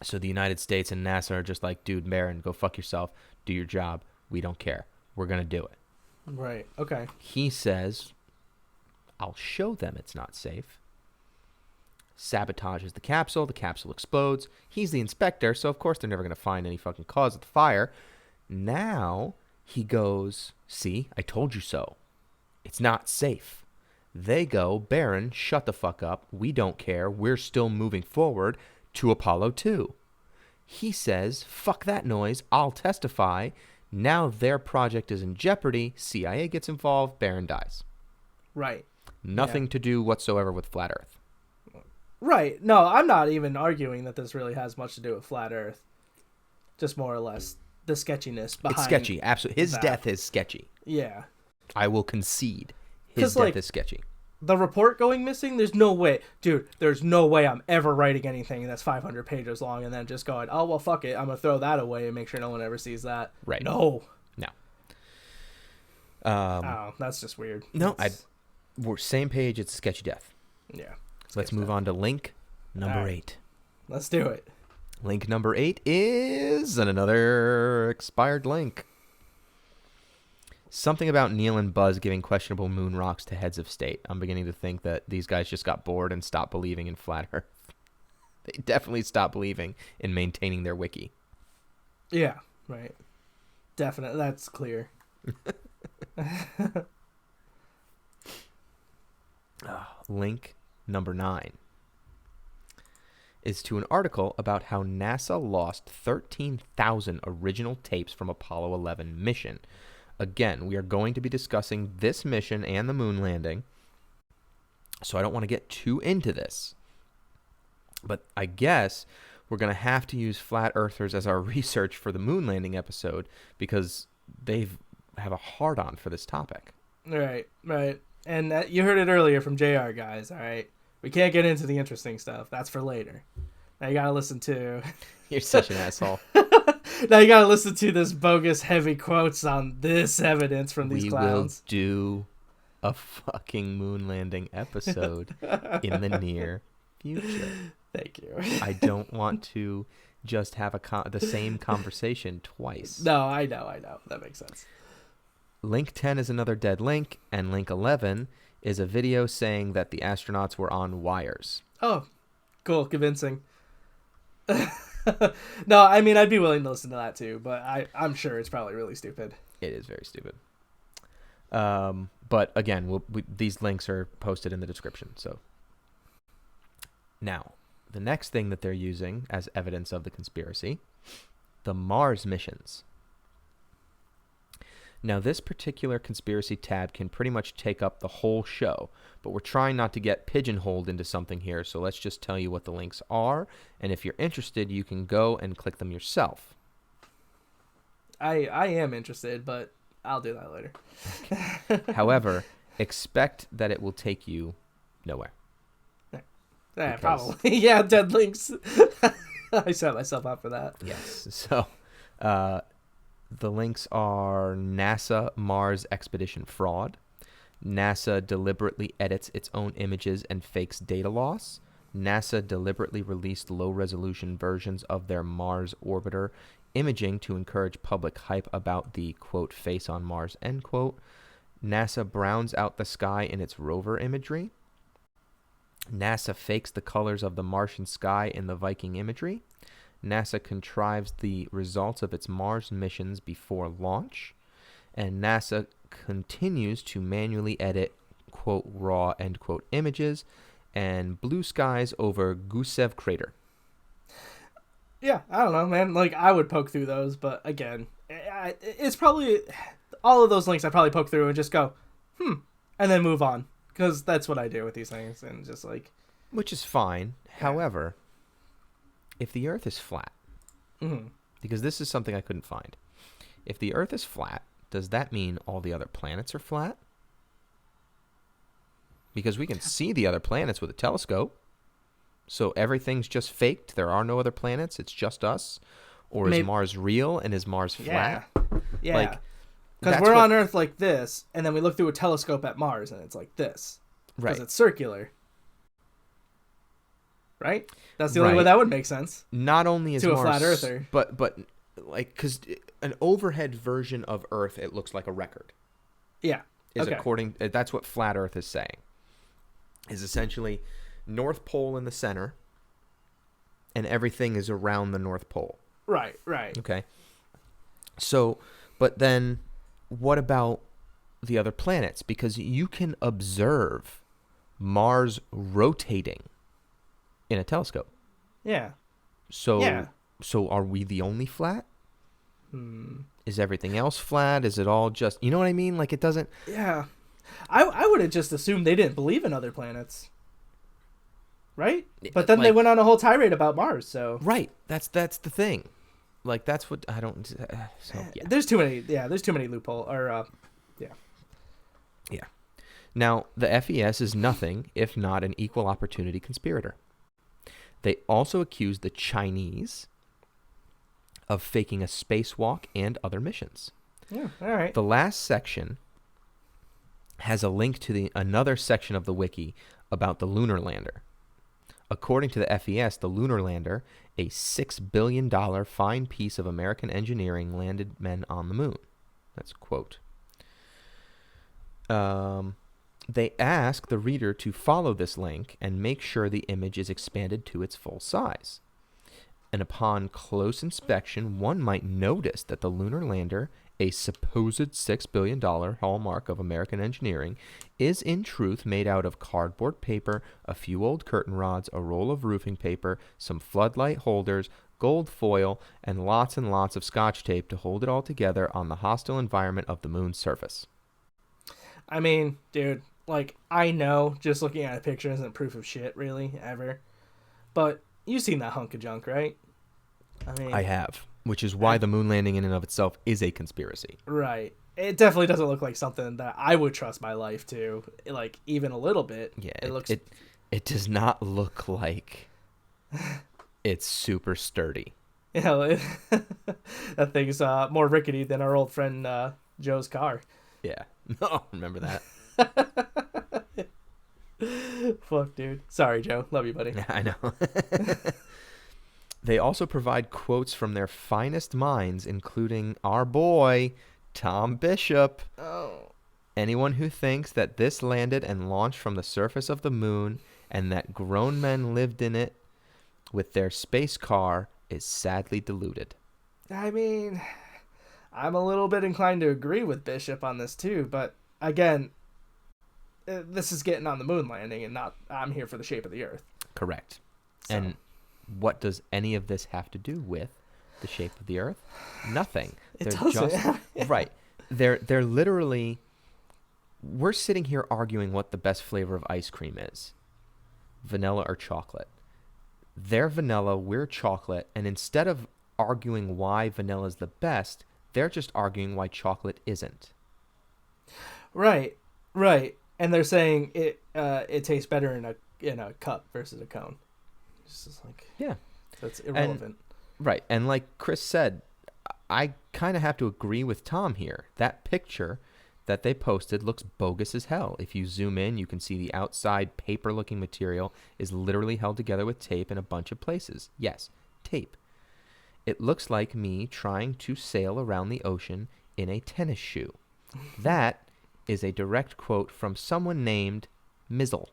S3: So the United States and NASA are just like, dude, Barron, go fuck yourself. Do your job. We don't care. We're going to do it.
S4: Right. Okay.
S3: He says, I'll show them it's not safe. Sabotages the capsule. The capsule explodes. He's the inspector, so of course they're never going to find any fucking cause of the fire. Now he goes, see, I told you so. It's not safe. They go, Barron, shut the fuck up. We don't care. We're still moving forward to Apollo 2. He says, fuck that noise. I'll testify. Now their project is in jeopardy. CIA gets involved. Barron dies.
S4: Right.
S3: Nothing to do whatsoever with Flat Earth.
S4: Right. No, I'm not even arguing that this really has much to do with Flat Earth. Just more or less the sketchiness behind.
S3: It's sketchy. Absolutely. His death is sketchy.
S4: Yeah.
S3: I will concede. His death is sketchy.
S4: The report going missing, there's no way. Dude, there's no way I'm ever writing anything that's 500 pages long and then just going, oh, well, fuck it. I'm going to throw that away and make sure no one ever sees that.
S3: Right.
S4: No.
S3: Oh,
S4: that's just weird.
S3: No, we're same page. It's sketchy death.
S4: Yeah.
S3: Let's move on to link number 8.
S4: Let's do it.
S3: Link number 8 is another expired link. Something about Neil and Buzz giving questionable moon rocks to heads of state. I'm beginning to think that these guys just got bored and stopped believing in Flat Earth. They definitely stopped believing in maintaining their wiki.
S4: Yeah, right. Definitely. That's clear.
S3: Link number 9 is to an article about how NASA lost 13,000 original tapes from Apollo 11 mission. Again, we are going to be discussing this mission and the moon landing, so I don't want to get too into this. But I guess we're going to have to use flat earthers as our research for the moon landing episode because they have a hard-on for this topic.
S4: Right. And you heard it earlier from JR, guys, all right? We can't get into the interesting stuff. That's for later. Now you got to listen to...
S3: You're such an asshole.
S4: Now you gotta listen to this bogus heavy quotes on this evidence from these clowns.
S3: We will do a fucking moon landing episode in the near future.
S4: Thank you.
S3: I don't want to just have the same conversation twice.
S4: No, I know. That makes sense.
S3: Link 10 is another dead link, and link 11 is a video saying that the astronauts were on wires.
S4: Oh, cool. Convincing. No, I mean, I'd be willing to listen to that too, but I'm sure it's probably really stupid.
S3: It is very stupid. But again, these links are posted in the description. So now, the next thing that they're using as evidence of the conspiracy, the Mars missions. Now, this particular conspiracy tab can pretty much take up the whole show, but we're trying not to get pigeonholed into something here, so let's just tell you what the links are, and if you're interested, you can go and click them yourself.
S4: I am interested, but I'll do that later.
S3: Okay. However, expect that it will take you nowhere.
S4: Yeah, probably. Yeah, dead links. I set myself up for that.
S3: Yes, so... the links are NASA Mars expedition fraud, NASA deliberately edits its own images and fakes data loss, NASA deliberately released low-resolution versions of their Mars orbiter imaging to encourage public hype about the, quote, face on Mars, end quote, NASA browns out the sky in its rover imagery, NASA fakes the colors of the Martian sky in the Viking imagery, NASA contrives the results of its Mars missions before launch, and NASA continues to manually edit, quote, raw, end quote, images, and blue skies over Gusev crater.
S4: Yeah, I don't know, man. Like, I would poke through those, but again, it's probably... all of those links I probably poke through and just go, and then move on. Because that's what I do with these things, and just like...
S3: Which is fine. Yeah. However... if the Earth is flat, because this is something I couldn't find. If the Earth is flat, does that mean all the other planets are flat? Because we can see the other planets with a telescope. So everything's just faked. There are no other planets. It's just us. Or is Mars real and is Mars flat?
S4: Yeah.
S3: Like,
S4: because we're on Earth like this, and then we look through a telescope at Mars, and it's like this.
S3: Right.
S4: Because it's circular. Right? That's the only way that would make sense.
S3: Not only is
S4: to
S3: Mars,
S4: a flat earther,
S3: but like, because an overhead version of Earth, it looks like a record.
S4: Yeah.
S3: That's what flat Earth is saying. Is essentially North Pole in the center, and everything is around the North Pole.
S4: Right.
S3: Okay. So, but then, what about the other planets? Because you can observe Mars rotating in a telescope.
S4: Yeah.
S3: So are we the only flat? Is everything else flat? Is it all just, you know what I mean? Like, it doesn't.
S4: Yeah. I would have just assumed they didn't believe in other planets. Right? But then they went on a whole tirade about Mars, so.
S3: Right. That's the thing. Like, that's what I don't. So, yeah.
S4: There's too many loopholes.
S3: Yeah. Now, the FES is nothing if not an equal opportunity conspirator. They also accuse the Chinese of faking a spacewalk and other missions.
S4: Yeah, all right.
S3: The last section has a link to another section of the wiki about the lunar lander. According to the FES, the lunar lander, a $6 billion fine piece of American engineering, landed men on the moon. That's a quote. They ask the reader to follow this link and make sure the image is expanded to its full size. And upon close inspection, one might notice that the lunar lander, a supposed $6 billion hallmark of American engineering, is in truth made out of cardboard paper, a few old curtain rods, a roll of roofing paper, some floodlight holders, gold foil, and lots of Scotch tape to hold it all together on the hostile environment of the moon's surface.
S4: I mean, dude, like, I know just looking at a picture isn't proof of shit, really, ever. But you've seen that hunk of junk, right?
S3: I have, which is why the moon landing in and of itself is a conspiracy.
S4: Right. It definitely doesn't look like something that I would trust my life to, like, even a little bit.
S3: Yeah, it does not look like it's super sturdy.
S4: You know, that thing's more rickety than our old friend Joe's car.
S3: Yeah. No, remember that.
S4: Fuck, dude. Sorry, Joe. Love you, buddy.
S3: I know. They also provide quotes from their finest minds, including our boy, Tom Bishop.
S4: Oh.
S3: Anyone who thinks that this landed and launched from the surface of the moon and that grown men lived in it with their space car is sadly deluded.
S4: I mean, I'm a little bit inclined to agree with Bishop on this too, but again, this is getting on the moon landing and not I'm here for the shape of the Earth.
S3: Correct.
S4: So.
S3: And what does any of this have to do with the shape of the Earth? Nothing.
S4: It doesn't.
S3: Right. They're literally, we're sitting here arguing what the best flavor of ice cream is. Vanilla or chocolate. They're vanilla, we're chocolate, and instead of arguing why vanilla is the best, they're just arguing why chocolate isn't.
S4: Right. And they're saying it tastes better in a cup versus a cone. It's just like,
S3: yeah,
S4: that's irrelevant.
S3: Right. And like Chris said, I kind of have to agree with Tom here. That picture that they posted looks bogus as hell. If you zoom in, you can see the outside paper-looking material is literally held together with tape in a bunch of places. Yes, tape. It looks like me trying to sail around the ocean in a tennis shoe. That is a direct quote from someone named Mizzle.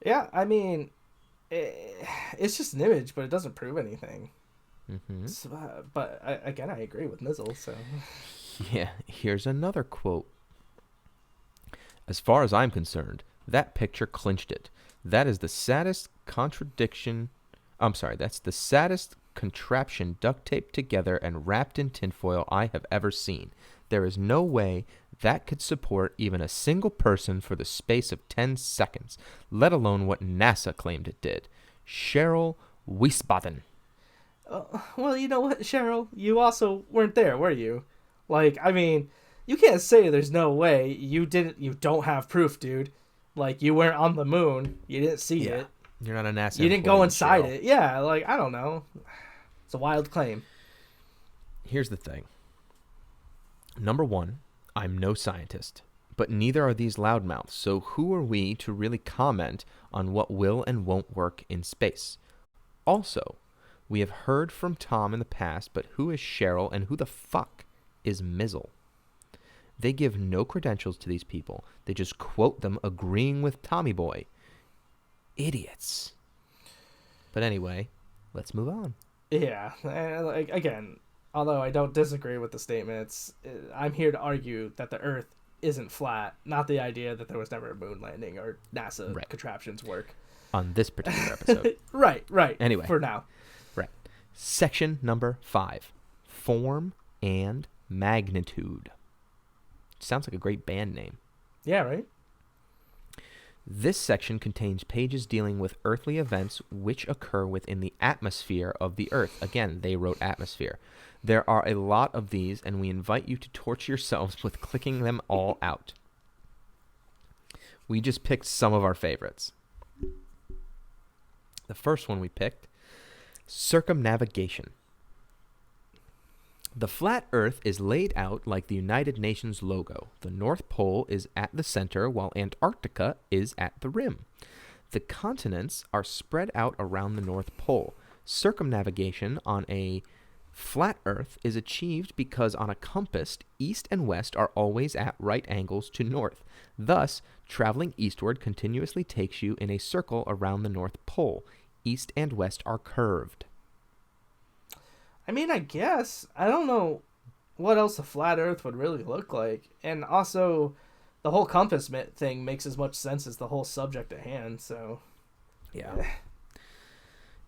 S4: Yeah, I mean, it's just an image, but it doesn't prove anything.
S3: Mm-hmm.
S4: So, but again, I agree with Mizzle. So,
S3: yeah, here's another quote. As far as I'm concerned, that picture clinched it. That is the saddest contradiction. That's the saddest contraption duct taped together and wrapped in tinfoil I have ever seen. There is no way that could support even a single person for the space of 10 seconds, let alone what NASA claimed it did. Cheryl Wiesbaden.
S4: Well, you know what, Cheryl? You also weren't there, were you? Like, I mean, you can't say there's no way. You don't have proof, dude. Like, you weren't on the moon. You didn't see it.
S3: You're not a NASA
S4: You didn't go inside
S3: Cheryl.
S4: it. Yeah, like, I don't know. It's a wild claim.
S3: Here's the thing. Number one, I'm no scientist, but neither are these loudmouths, so who are we to really comment on what will and won't work in space? Also, we have heard from Tom in the past, but who is Cheryl and who the fuck is Mizzle? They give no credentials to these people. They just quote them agreeing with Tommy Boy. Idiots. But anyway, let's move on.
S4: Yeah, like, again, although I don't disagree with the statements, I'm here to argue that the Earth isn't flat, not the idea that there was never a moon landing or NASA contraptions work.
S3: On this particular episode.
S4: Right.
S3: Anyway.
S4: For now.
S3: Right. Section number 5, form and magnitude. Sounds like a great band name.
S4: Yeah, right?
S3: This section contains pages dealing with earthly events which occur within the atmosphere of the Earth. Again, they wrote atmosphere. There are a lot of these, and we invite you to torture yourselves with clicking them all out. We just picked some of our favorites. The first one we picked, circumnavigation. The flat Earth is laid out like the United Nations logo. The North Pole is at the center, while Antarctica is at the rim. The continents are spread out around the North Pole. Circumnavigation on a flat Earth is achieved because on a compass, east and west are always at right angles to north. Thus, traveling eastward continuously takes you in a circle around the North Pole. East and west are curved.
S4: I mean, I guess. I don't know what else a flat Earth would really look like. And also, the whole compass thing makes as much sense as the whole subject at hand, so...
S3: Yeah.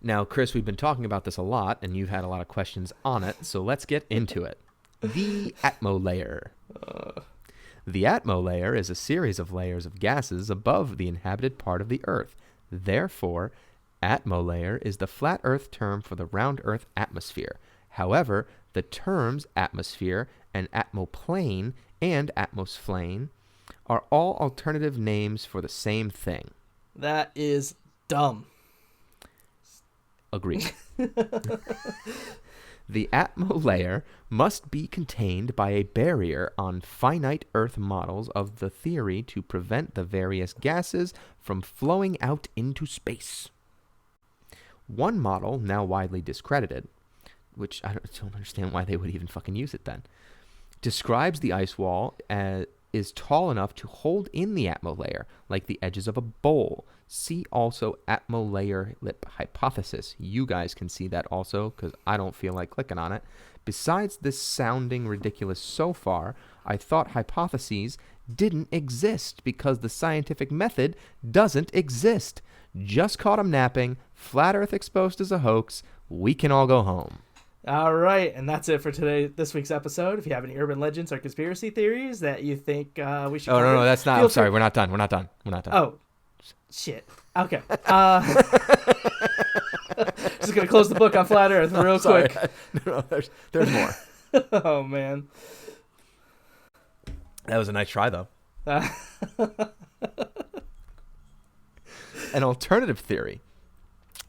S3: Now, Chris, we've been talking about this a lot, and you've had a lot of questions on it, so let's get into it. The atmo layer. The atmo layer is a series of layers of gases above the inhabited part of the Earth. Therefore, atmo layer is the flat Earth term for the round Earth atmosphere. However, the terms atmosphere and atmoplane and atmosplane are all alternative names for the same thing.
S4: That is dumb.
S3: Agreed. The atmo layer must be contained by a barrier on finite Earth models of the theory to prevent the various gases from flowing out into space. One model, now widely discredited, which I don't understand why they would even fucking use it then, describes the ice wall as is tall enough to hold in the atmo layer, like the edges of a bowl. See also atmo layer lip hypothesis. You guys can see that also, because I don't feel like clicking on it. Besides this sounding ridiculous so far, I thought hypotheses didn't exist because the scientific method doesn't exist. Just caught 'em napping, flat Earth exposed as a hoax, we can all go home.
S4: All right, and that's it for this week's episode. If you have any urban legends or conspiracy theories that you think we should cover,
S3: no, that's not. I'm sorry, we're not done.
S4: Oh, shit. Okay. Just going to close the book on flat Earth real quick.
S3: No, there's more.
S4: Oh, man.
S3: That was a nice try, though. An alternative theory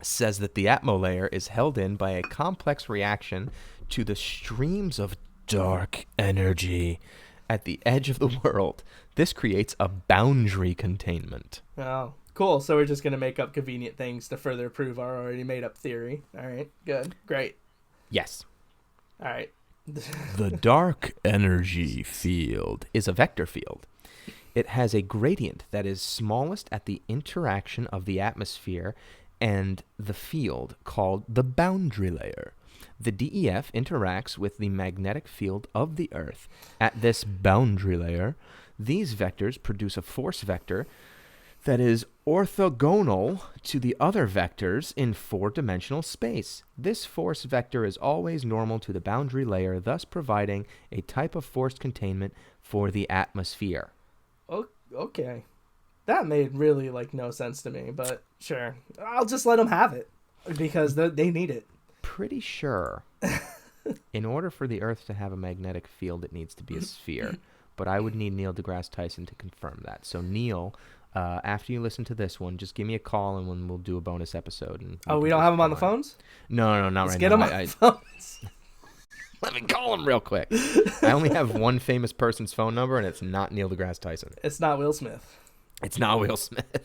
S3: says that the atmo layer is held in by a complex reaction to the streams of dark energy at the edge of the world. This creates a boundary containment.
S4: Oh, cool. So we're just going to make up convenient things to further prove our already made up theory. All right, good, great.
S3: Yes.
S4: All right.
S3: The dark energy field is a vector field. It has a gradient that is smallest at the interaction of the atmosphere and the field, called the boundary layer. The DEF interacts with the magnetic field of the Earth. At this boundary layer, these vectors produce a force vector that is orthogonal to the other vectors in four-dimensional space. This force vector is always normal to the boundary layer, thus providing a type of force containment for the atmosphere.
S4: Okay. That made really, no sense to me, but sure. I'll just let them have it, because they need it.
S3: Pretty sure. In order for the Earth to have a magnetic field, it needs to be a sphere. But I would need Neil deGrasse Tyson to confirm that. So, Neil, after you listen to this one, just give me a call and we'll do a bonus episode. And
S4: we don't have him on the phones?
S3: No, not
S4: Let's
S3: right
S4: get
S3: now.
S4: him on the phones.
S3: Let me call him real quick. I only have one famous person's phone number, and it's not Neil deGrasse Tyson.
S4: It's not Will Smith.
S3: It's not Will Smith.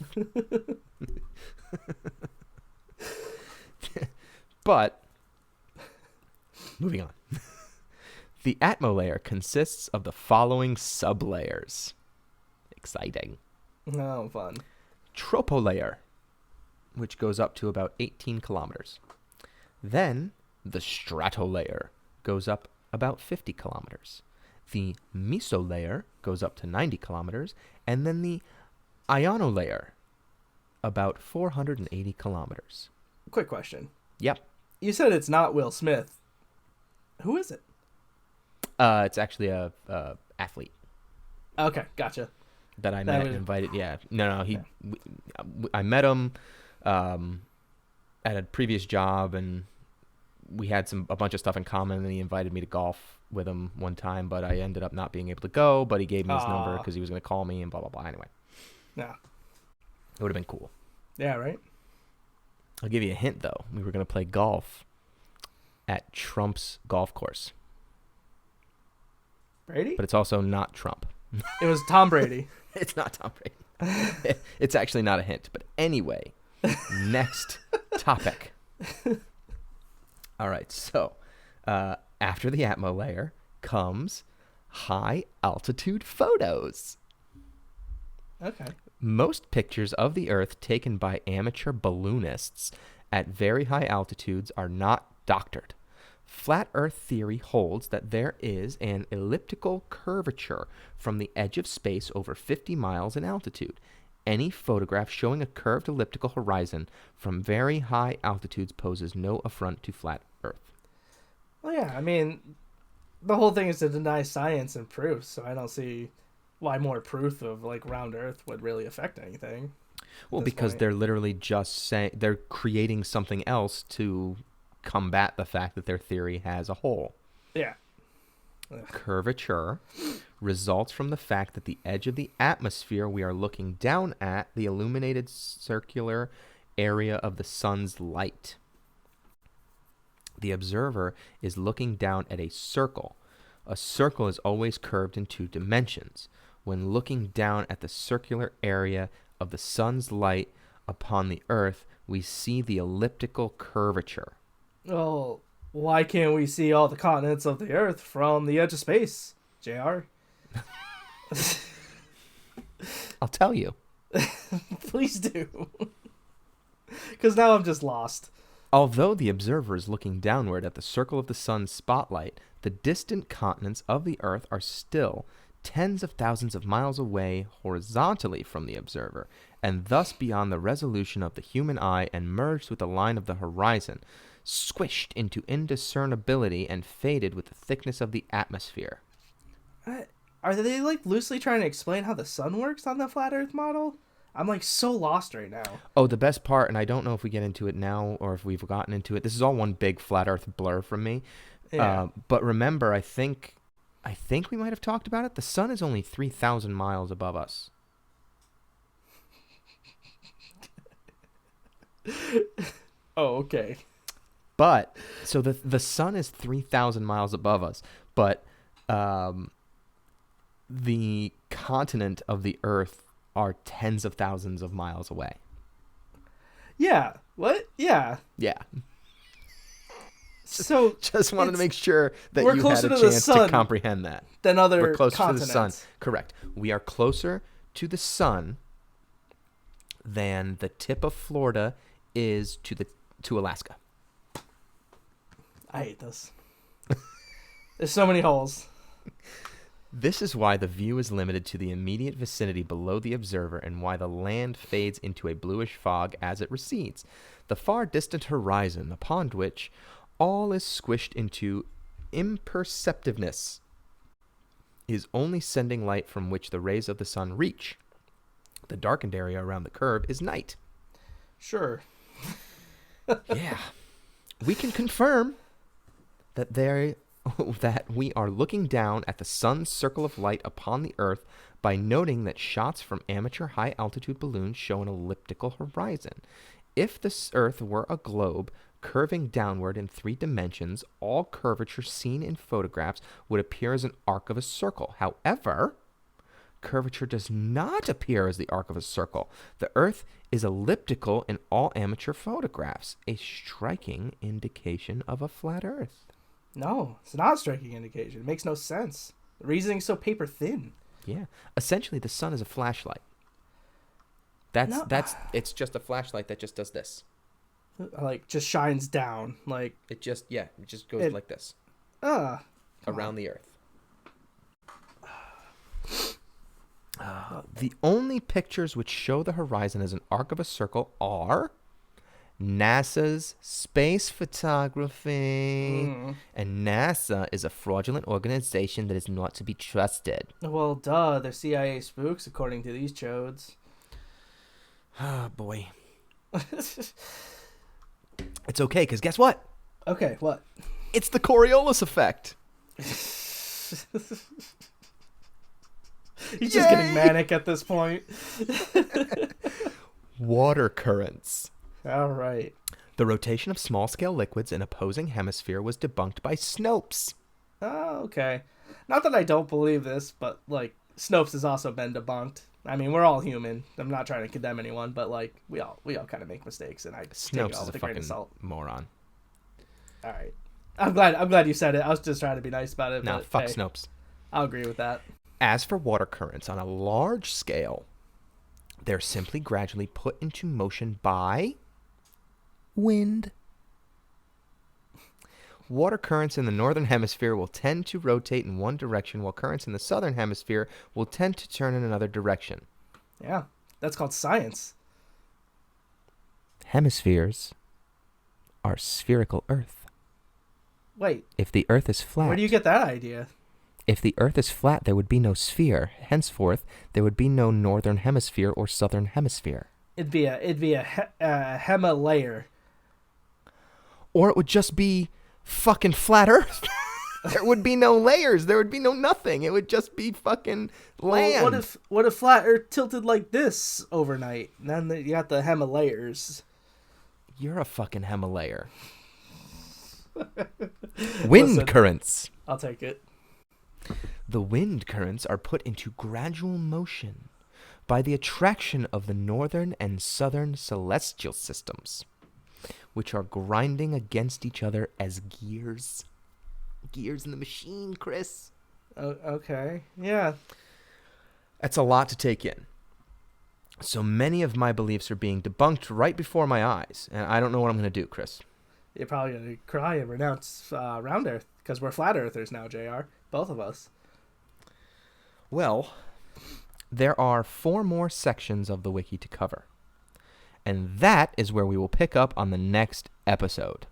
S3: But, moving on. The atmo layer consists of the following sublayers. Exciting.
S4: Oh, fun.
S3: Tropolayer, which goes up to about 18 kilometers. Then, the stratolayer goes up about 50 kilometers. The mesolayer goes up to 90 kilometers. And then the ionolayer, about 480 kilometers.
S4: Quick question.
S3: Yep.
S4: You said it's not Will Smith. Who is it?
S3: It's actually a athlete
S4: Okay, gotcha.
S3: that I met and invited. Yeah, no, I met him at a previous job, and we had a bunch of stuff in common. And he invited me to golf with him one time, but I ended up not being able to go. But he gave me his number because he was going to call me and blah blah blah. Anyway,
S4: Yeah.
S3: it would have been cool.
S4: Yeah, right?
S3: I'll give you a hint though. We were going to play golf at Trump's golf course,
S4: Brady?
S3: but it's also not Trump.
S4: It was Tom Brady.
S3: It's not Tom Brady. It's actually not a hint. But anyway, next topic. All right. So after the atmo layer comes high altitude photos.
S4: Okay.
S3: Most pictures of the Earth taken by amateur balloonists at very high altitudes are not doctored. Flat Earth theory holds that there is an elliptical curvature from the edge of space over 50 miles in altitude. Any photograph showing a curved elliptical horizon from very high altitudes poses no affront to flat Earth.
S4: Well, yeah, I mean, the whole thing is to deny science and proof, so I don't see why more proof of, like, round Earth would really affect anything.
S3: Well, because they're literally just saying, they're creating something else to combat the fact that their theory has a hole.
S4: Yeah.
S3: Curvature results from the fact that the edge of the atmosphere we are looking down at, the illuminated circular area of the sun's light. The observer is looking down at a circle. A circle is always curved in 2 dimensions. When looking down at the circular area of the sun's light upon the Earth, we see the elliptical curvature.
S4: Well, why can't we see all the continents of the Earth from the edge of space, JR?
S3: I'll tell you.
S4: Please do. Because now I'm just lost.
S3: Although the observer is looking downward at the circle of the sun's spotlight, the distant continents of the Earth are still tens of thousands of miles away horizontally from the observer, and thus beyond the resolution of the human eye and merged with the line of the horizon, squished into indiscernibility and faded with the thickness of the atmosphere.
S4: Are they, like, loosely trying to explain how the sun works on the flat Earth model? I'm, like, so lost right now.
S3: Oh, the best part, and I don't know if we get into it now or if we've gotten into it. This is all one big flat Earth blur from me.
S4: Yeah.
S3: But remember, I think we might have talked about it. The sun is only 3,000 miles above us.
S4: Oh, okay.
S3: But so the sun is 3,000 miles above us, but the continent of the Earth are tens of thousands of miles away.
S4: Yeah. What? Yeah.
S3: Yeah.
S4: So
S3: just wanted to make sure that
S4: we're
S3: you
S4: closer
S3: had a
S4: to the
S3: chance
S4: sun
S3: to comprehend that.
S4: than other
S3: We're closer
S4: continents.
S3: to the sun. Correct. We are closer to the sun than the tip of Florida is to Alaska.
S4: I hate this. There's so many holes.
S3: This is why the view is limited to the immediate vicinity below the observer and why the land fades into a bluish fog as it recedes. The far distant horizon, upon which all is squished into imperceptiveness, is only sending light from which the rays of the sun reach. The darkened area around the curve is night.
S4: Sure.
S3: Yeah. We can confirm that we are looking down at the sun's circle of light upon the Earth by noting that shots from amateur high-altitude balloons show an elliptical horizon. If the Earth were a globe curving downward in 3 dimensions, all curvature seen in photographs would appear as an arc of a circle. However, curvature does not appear as the arc of a circle. The Earth is elliptical in all amateur photographs, a striking indication of a flat Earth.
S4: No, it's not a striking indication. It makes no sense. The reasoning's so paper thin.
S3: Yeah. Essentially, the sun is a flashlight. It's just a flashlight that just does this.
S4: Like, just shines down. Like,
S3: it just goes like this. Around the Earth. The only pictures which show the horizon as an arc of a circle are NASA's space photography. And NASA is a fraudulent organization that is not to be trusted.
S4: Well, duh, they're CIA spooks, according to these chodes.
S3: Oh, boy. It's okay, because guess what?
S4: Okay, what?
S3: It's the Coriolis effect.
S4: He's just getting manic at this point.
S3: Water currents.
S4: All right.
S3: The rotation of small-scale liquids in opposing hemisphere was debunked by Snopes.
S4: Oh, okay. Not that I don't believe this, but, like, Snopes has also been debunked. I mean, we're all human. I'm not trying to condemn anyone, but, like, we all kind of make mistakes, and I take it
S3: Snopes
S4: all
S3: is
S4: with
S3: a
S4: a grain
S3: fucking
S4: of salt.
S3: moron.
S4: All right. I'm glad you said it. I was just trying to be nice about it.
S3: No,
S4: but,
S3: fuck
S4: hey,
S3: Snopes.
S4: I'll agree with that.
S3: As for water currents on a large scale, they're simply gradually put into motion by wind. Water currents in the northern hemisphere will tend to rotate in one direction, while currents in the southern hemisphere will tend to turn in another direction.
S4: Yeah, that's called science.
S3: Hemispheres are spherical Earth.
S4: Wait,
S3: If the Earth is flat,
S4: where do you get that idea?
S3: If the Earth is flat, there would be no sphere. Henceforth, there would be no northern hemisphere or southern hemisphere.
S4: It'd be a hema layer.
S3: Or it would just be fucking flat Earth. There would be no layers. There would be no nothing. It would just be fucking land.
S4: Well, what if flat Earth tilted like this overnight? And then you got the hema layers.
S3: You're a fucking Himalayer. Wind currents.
S4: I'll take it.
S3: The wind currents are put into gradual motion by the attraction of the northern and southern celestial systems, which are grinding against each other as gears. Gears in the machine, Chris.
S4: Okay. Yeah.
S3: That's a lot to take in. So many of my beliefs are being debunked right before my eyes, and I don't know what I'm going to do, Chris.
S4: You're probably going to cry and renounce round Earth, because we're flat Earthers now, JR. Both of us.
S3: Well, there are 4 more sections of the wiki to cover. And that is where we will pick up on the next episode.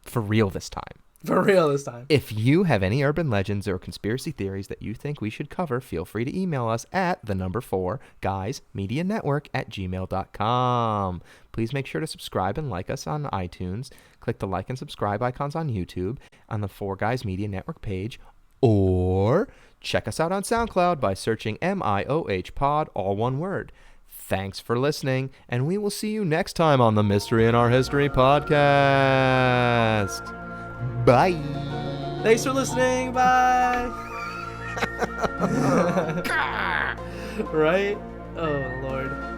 S3: For real this time.
S4: For real this time.
S3: If you have any urban legends or conspiracy theories that you think we should cover, feel free to email us at 4guysmedianetwork@gmail.com. Please make sure to subscribe and like us on iTunes. Click the like and subscribe icons on YouTube, on the 4 Guys Media Network page, or check us out on SoundCloud by searching MIOH Pod, all one word. Thanks for listening, and we will see you next time on the Mystery in Our History podcast. Bye.
S4: Thanks for listening. Bye. Right? Oh, Lord.